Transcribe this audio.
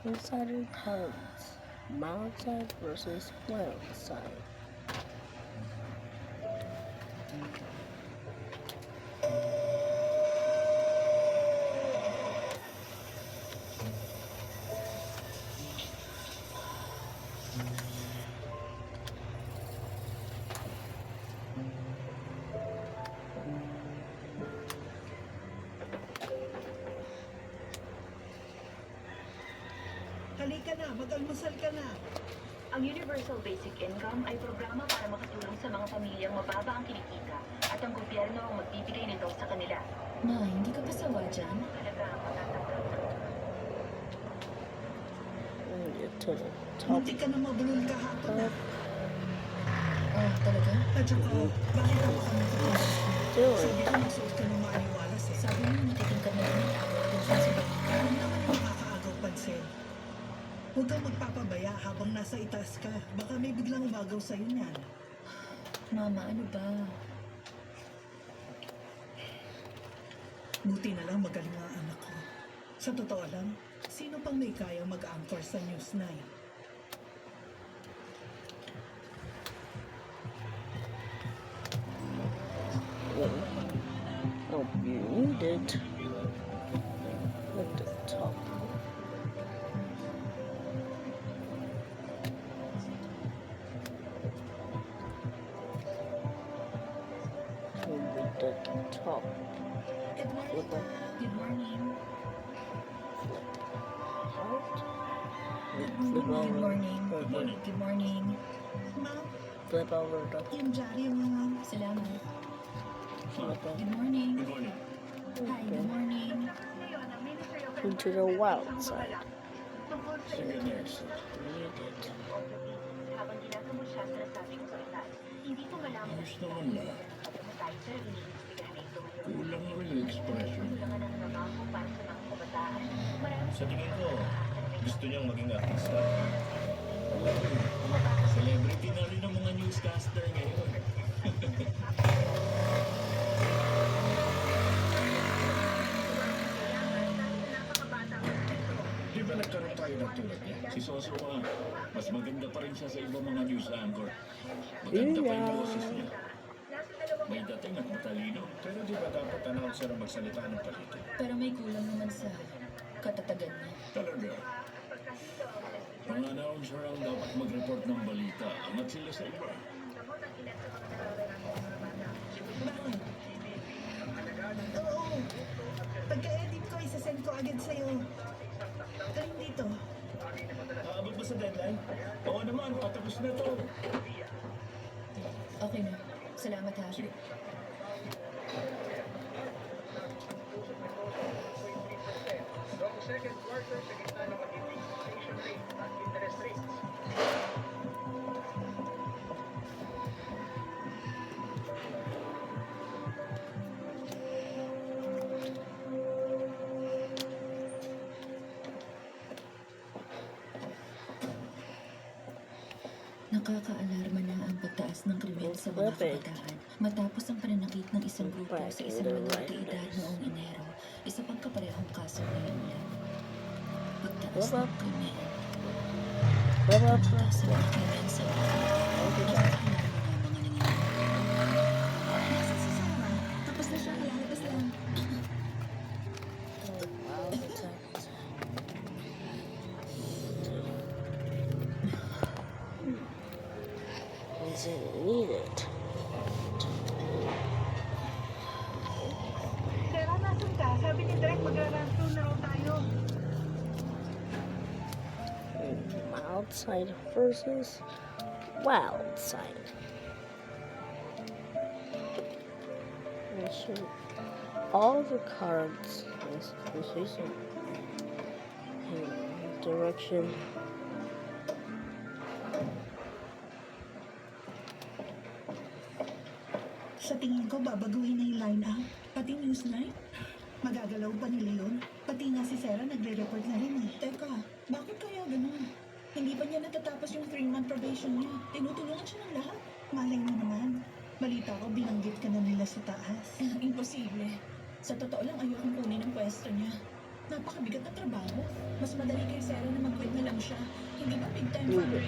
Two-sided cards. Mild side versus wild side. Halika na, mag-almusal ka na. Ang Universal Basic Income ay programa para makatulong sa mga pamilyang mababa ang kinikita at ang gobyerno ang magbibigay nito sa kanila. Ma, hindi ka pa sawa dyan? Talaga ang matatanggap. Get to the top. Munti ka na mabulol kahapon na. Oh, talaga? At saka, bakit ako kami tutulog? Do Sabi it. ko, magsuot ka ng maaliwalas eh. Sabi mo, natitingkad na rin ang awal dun sa sila. Ano naman yung makakaagaw pansin? Huwag kang magpapabaya habang nasa itaas ka. Baka may biglang umagaw sa'yo niyan. Mama, ano ba? Buti na lang magaling ang anak ko. Sa totoo lang, sino pang may kaya mag-anchor sa News 9? Oh, you need it. At the top. At the top. Good morning. Good morning. Flip Good over. morning. Good morning. Good morning. Ma'am, Flip over the yung dyaryo mo. Salamat. flip over. Good morning. Good morning. Hi, good morning. Into the wild side. Sige, Yes, need it. Habang ginagamot siya sa nasabing ospital, hindi ko malaman Ayos naman ba? at tayo sa iniimbestigahan na ito ngayon. Kulang na rin yung expression. Kulangan ang trabaho para sa mga kabataan. Marami Sa tingin ko, gusto niyang maging artista. Celebrity na rin ang mga newscaster ngayon. Di ba nagkaroon tayo ng tulad niya? Si Soso mas maganda pa rin siya sa ibang mga news anchor. Maganda pa yung boses niya. May dating at matalino. Pero di ba dapat announcer ang magsalita ng palito? Pero may kulang naman sa katatagan niya. Talaga. Mga announcer ang dapat mag-report ng balita. Angat sila sa iba. Bakit? Oo. Pagka-edit ko, isasend ko agad sa'yo. Kaling dito. Aabot ba sa deadline? Oo naman, patapos na to. Okay na. Salamat ha. Sige. Nakakaalarma na ang pagtaas ng krimen sa mga kabataan. Matapos ang pananakit ng isang grupo sa isang menor de edad noong Enero, isa pang kaparehong kaso ngayon lang. Pagtaas ng krimen. Pagtaas ng krimen sa mga nakakaalarma na mga nangyayari. Nasa si Sarah. Tapos na siya, lalabas lang. Wild side. Doesn't need it. Sarah, nasan ka? Sabi ni Direk, mag-ranto na raw tayo. Mild side versus wild side. And shoot all the cards in season direction. Sa tingin ko, babaguhin na yung line-up. Pati News 9. Magagalaw pa nila yun. Pati nga si Sarah nagre-report na rin eh. Teka, bakit kaya ganun? Hindi pa niya natatapos yung 3-month probation niya. Tinutulungan siya ng lahat. Malay mo naman. Balita ko, binanggit ka na nila sa taas. Imposible. Sa totoo lang, ayokong kunin ang pwesto niya. Napakabigat na trabaho. Mas madali kay Sarah na mag-quit na lang siya. Hindi ba big time Hindi.